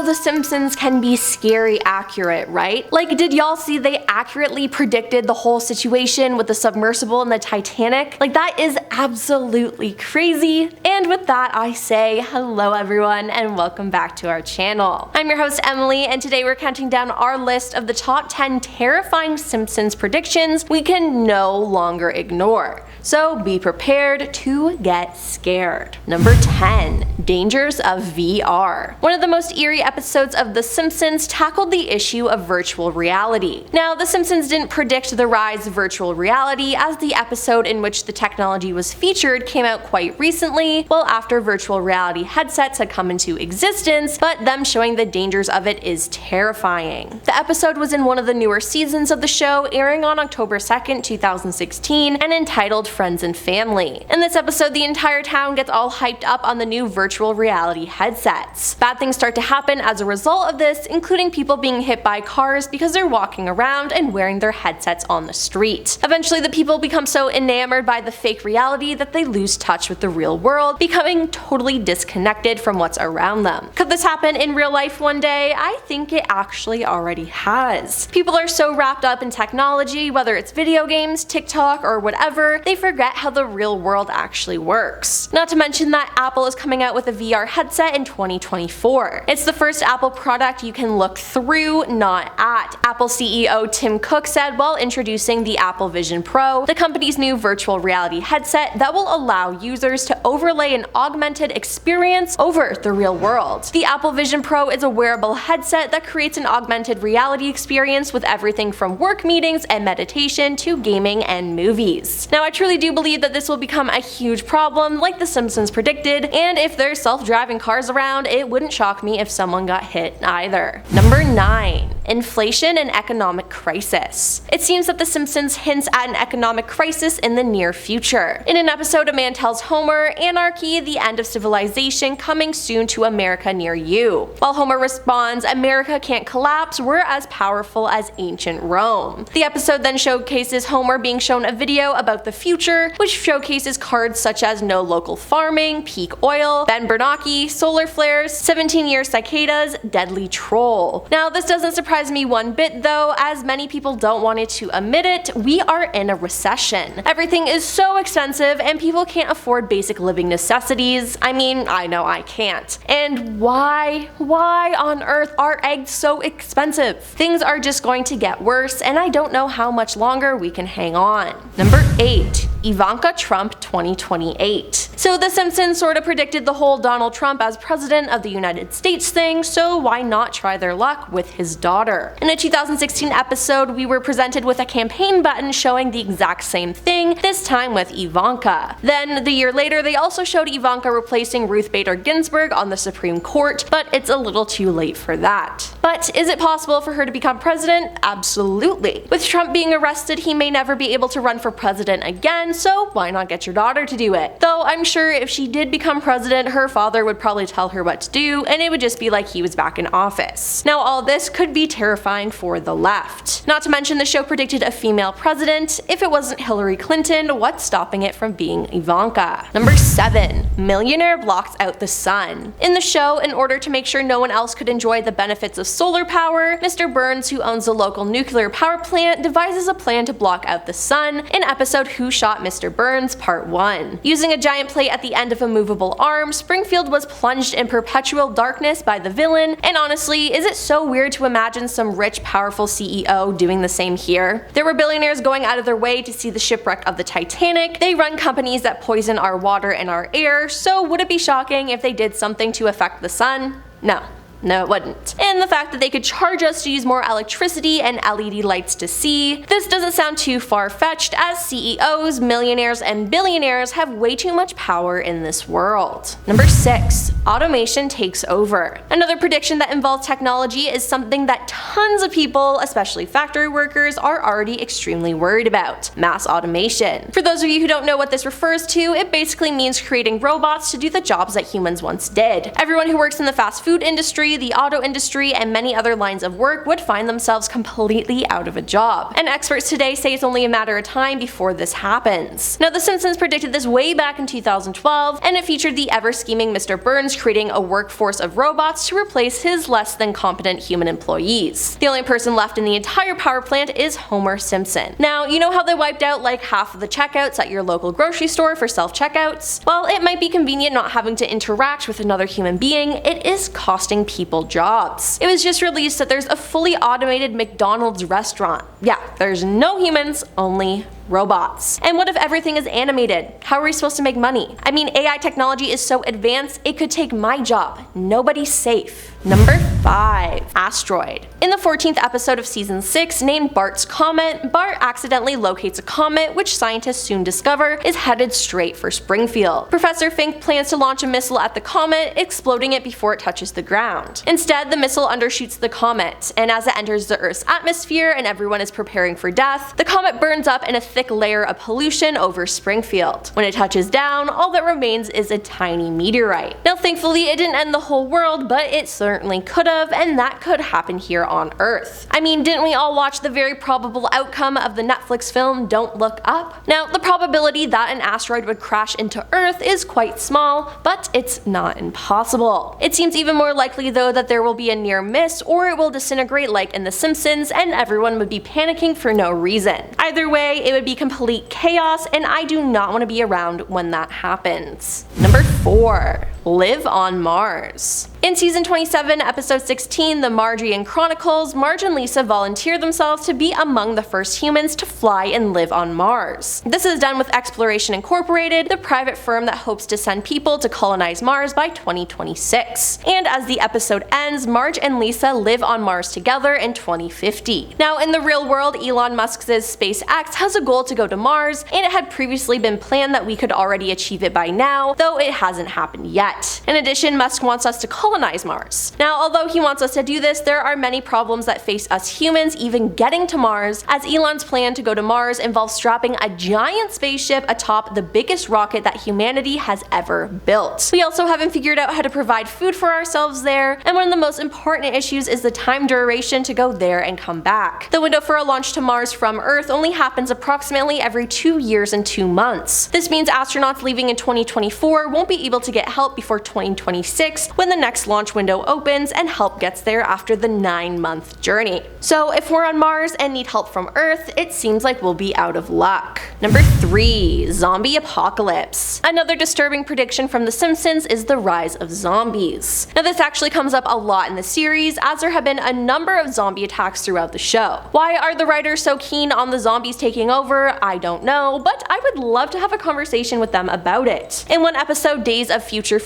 The Simpsons can be scary accurate, right? Like, did y'all see they accurately predicted the whole situation with the submersible and the Titanic? Like, that is absolutely crazy. And with that, I say hello everyone and welcome back to our channel. I'm your host Emily, and today we're counting down our list of the top 10 terrifying Simpsons predictions we can no longer ignore. So be prepared to get scared. Number 10. Dangers of VR. One of the most eerie episodes of The Simpsons tackled the issue of virtual reality. Now, The Simpsons didn't predict the rise of virtual reality, as the episode in which the technology was featured came out quite recently, well after virtual reality headsets had come into existence, but them showing the dangers of it is terrifying. The episode was in one of the newer seasons of the show, airing on October 2nd, 2016, and entitled Friends and Family. In this episode, the entire town gets all hyped up on the new virtual reality headsets. Bad things start to happen as a result of this, including people being hit by cars because they're walking around and wearing their headsets on the street. Eventually, the people become so enamored by the fake reality that they lose touch with the real world, becoming totally disconnected from what's around them. Could this happen in real life one day? I think it actually already has. People are so wrapped up in technology, whether it's video games, TikTok, or whatever, they forget how the real world actually works. Not to mention that Apple is coming out with a VR headset in 2024. It's the first Apple product you can look through, not at. Apple CEO Tim Cook said while introducing the Apple Vision Pro, the company's new virtual reality headset that will allow users to overlay an augmented experience over the real world. The Apple Vision Pro is a wearable headset that creates an augmented reality experience with everything from work meetings and meditation to gaming and movies. Now, I truly do believe that this will become a huge problem like The Simpsons predicted, and if there's self-driving cars around, it wouldn't shock me if someone got hit either. Number 9. Inflation and economic crisis. It seems that The Simpsons hints at an economic crisis in the near future. In an episode, a man tells Homer, "Anarchy, the end of civilization, coming soon to America near you." While Homer responds, "America can't collapse, we're as powerful as ancient Rome." The episode then showcases Homer being shown a video about the future, which showcases cards such as no local farming, peak oil, Ben Bernanke, solar flares, 17-year cicadas, deadly troll. Now, this doesn't surprise me one bit though, as many people don't want it to admit it, we are in a recession. Everything is so expensive and people can't afford basic living necessities. I mean, I know I can't. And why on earth are eggs so expensive? Things are just going to get worse, and I don't know how much longer we can hang on. Number 8. Ivanka Trump 2028. So The Simpsons sort of predicted the whole Donald Trump as president of the United States thing, so why not try their luck with his daughter? In a 2016 episode, we were presented with a campaign button showing the exact same thing, this time with Ivanka. Then, the year later, they also showed Ivanka replacing Ruth Bader Ginsburg on the Supreme Court, but it's a little too late for that. But is it possible for her to become president? Absolutely. With Trump being arrested, he may never be able to run for president again, so why not get your daughter to do it? Though I'm sure if she did become president, her father would probably tell her what to do, and it would just be like he was back in office. Now, all this could be terrifying for the left. Not to mention the show predicted a female president. If it wasn't Hillary Clinton, what's stopping it from being Ivanka? Number 7. Millionaire blocks out the sun. In the show, in order to make sure no one else could enjoy the benefits of solar power, Mr. Burns, who owns the local nuclear power plant, devises a plan to block out the sun in episode Who Shot Mr. Burns Part 1. Using a giant plate at the end of a movable arm, Springfield was plunged in perpetual darkness by the villain, and honestly, is it so weird to imagine some rich, powerful CEO doing the same here? There were billionaires going out of their way to see the shipwreck of the Titanic, they run companies that poison our water and our air, so would it be shocking if they did something to affect the sun? No. No, it wouldn't. And the fact that they could charge us to use more electricity and LED lights to see, this doesn't sound too far-fetched, as CEOs, millionaires, and billionaires have way too much power in this world. Number 6. Automation takes over. Another prediction that involves technology is something that tons of people, especially factory workers, are already extremely worried about: mass automation. For those of you who don't know what this refers to, it basically means creating robots to do the jobs that humans once did. Everyone who works in the fast food industry industry, the auto industry, and many other lines of work would find themselves completely out of a job. And experts today say it's only a matter of time before this happens. Now, The Simpsons predicted this way back in 2012, and it featured the ever-scheming Mr. Burns creating a workforce of robots to replace his less than competent human employees. The only person left in the entire power plant is Homer Simpson. Now, you know how they wiped out like half of the checkouts at your local grocery store for self-checkouts? While it might be convenient not having to interact with another human being, it is costing people jobs. It was just released that there's a fully automated McDonald's restaurant. Yeah, there's no humans, only robots. And what if everything is animated? How are we supposed to make money? I mean, AI technology is so advanced, it could take my job. Nobody's safe. Number 5. Asteroid. In the 14th episode of Season 6, named Bart's Comet, Bart accidentally locates a comet which scientists soon discover is headed straight for Springfield. Professor Fink plans to launch a missile at the comet, exploding it before it touches the ground. Instead, the missile undershoots the comet, and as it enters the Earth's atmosphere and everyone is preparing for death, the comet burns up in a thick layer of pollution over Springfield. When it touches down, all that remains is a tiny meteorite. Now, thankfully, it didn't end the whole world, but it certainly could have, and that could happen here on Earth. I mean, didn't we all watch the very probable outcome of the Netflix film Don't Look Up? Now, the probability that an asteroid would crash into Earth is quite small, but it's not impossible. It seems even more likely though that there will be a near miss or it will disintegrate like in The Simpsons and everyone would be panicking for no reason. Either way, it would be complete chaos and I do not want to be around when that happens. Number 4. Live on Mars. In Season 27, Episode 16, The Margian Chronicles, Marge and Lisa volunteer themselves to be among the first humans to fly and live on Mars. This is done with Exploration Incorporated, the private firm that hopes to send people to colonize Mars by 2026. And as the episode ends, Marge and Lisa live on Mars together in 2050. Now, in the real world, Elon Musk's SpaceX has a goal to go to Mars, and it had previously been planned that we could already achieve it by now, though it hasn't happened yet. In addition, Musk wants us to colonize Mars. Now, although he wants us to do this, there are many problems that face us humans even getting to Mars, as Elon's plan to go to Mars involves strapping a giant spaceship atop the biggest rocket that humanity has ever built. We also haven't figured out how to provide food for ourselves there, and one of the most important issues is the time duration to go there and come back. The window for a launch to Mars from Earth only happens approximately every 2 years and 2 months. This means astronauts leaving in 2024 won't be able to get help before 2026 when the next launch window opens and help gets there after the 9-month journey. So if we're on Mars and need help from Earth, it seems like we'll be out of luck. Number 3. Zombie apocalypse. Another disturbing prediction from The Simpsons is the rise of zombies. Now, this actually comes up a lot in the series, as there have been a number of zombie attacks throughout the show. Why are the writers so keen on the zombies taking over? I don't know, but I would love to have a conversation with them about it. In one episode, Days of Future,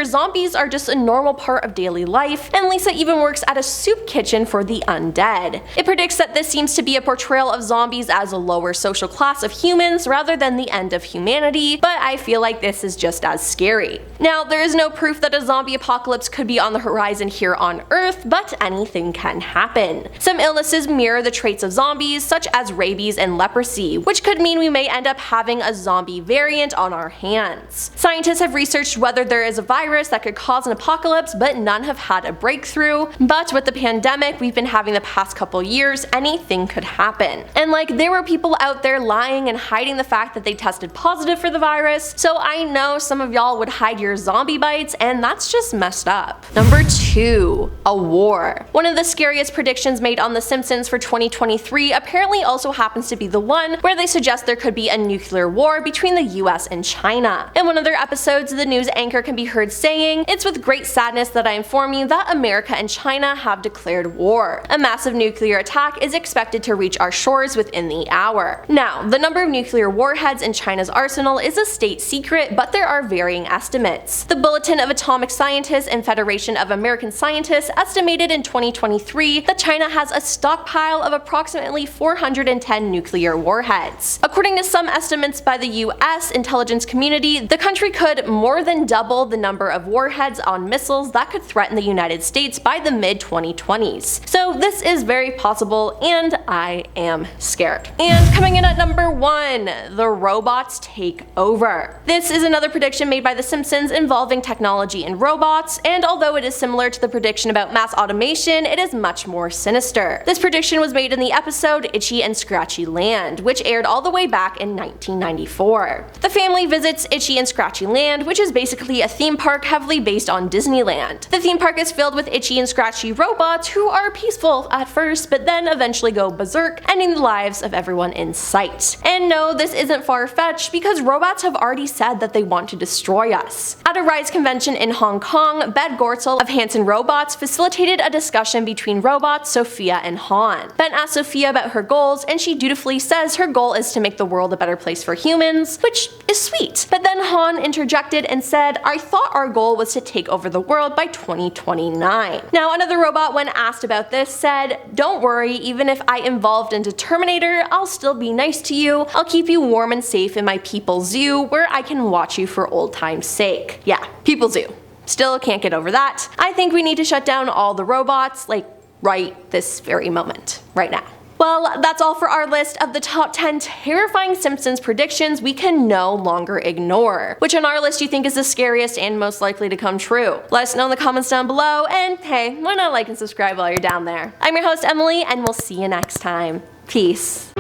zombies are just a normal part of daily life, and Lisa even works at a soup kitchen for the undead. It predicts that this seems to be a portrayal of zombies as a lower social class of humans rather than the end of humanity, but I feel like this is just as scary. Now, there is no proof that a zombie apocalypse could be on the horizon here on Earth, but anything can happen. Some illnesses mirror the traits of zombies, such as rabies and leprosy, which could mean we may end up having a zombie variant on our hands. Scientists have researched whether there is a virus that could cause an apocalypse, but none have had a breakthrough. But with the pandemic we've been having the past couple years, anything could happen. And like, there were people out there lying and hiding the fact that they tested positive for the virus, so I know some of y'all would hide your zombie bites, and that's just messed up. Number 2. A war. One of the scariest predictions made on The Simpsons for 2023 apparently also happens to be the one where they suggest there could be a nuclear war between the US and China. In one of their episodes, the news anchor can be heard saying, "It's with great sadness that I inform you that America and China have declared war. A massive nuclear attack is expected to reach our shores within the hour." Now, the number of nuclear warheads in China's arsenal is a state secret, but there are varying estimates. The Bulletin of Atomic Scientists and Federation of American Scientists estimated in 2023 that China has a stockpile of approximately 410 nuclear warheads. According to some estimates by the US intelligence community, the country could more than double the number of warheads on missiles that could threaten the United States by the mid-2020s. So this is very possible, and I am scared. And coming in at number 1, the robots take over. This is another prediction made by The Simpsons involving technology and robots, and although it is similar to the prediction about mass automation, it is much more sinister. This prediction was made in the episode Itchy and Scratchy Land, which aired all the way back in 1994. The family visits Itchy and Scratchy Land, which is basically a theme park heavily based on Disneyland. The theme park is filled with itchy and scratchy robots who are peaceful at first, but then eventually go berserk, ending the lives of everyone in sight. And no, this isn't far-fetched because robots have already said that they want to destroy us. At a RISE convention in Hong Kong, Ben Gortzel of Hanson Robots facilitated a discussion between robots, Sophia and Han. Ben asks Sophia about her goals, and she dutifully says her goal is to make the world a better place for humans, which is sweet. But then Han interjected and said, "I thought our goal was to take over the world by 2029. Now another robot, when asked about this, said, "Don't worry, even if I evolved into Terminator, I'll still be nice to you. I'll keep you warm and safe in my people zoo where I can watch you for old time's sake." Yeah, people zoo. Still can't get over that. I think we need to shut down all the robots, like right this very moment, right now. Well, that's all for our list of the top 10 terrifying Simpsons predictions we can no longer ignore. Which on our list you think is the scariest and most likely to come true? Let us know in the comments down below, and hey, why not like and subscribe while you're down there? I'm your host Emily, and we'll see you next time. Peace.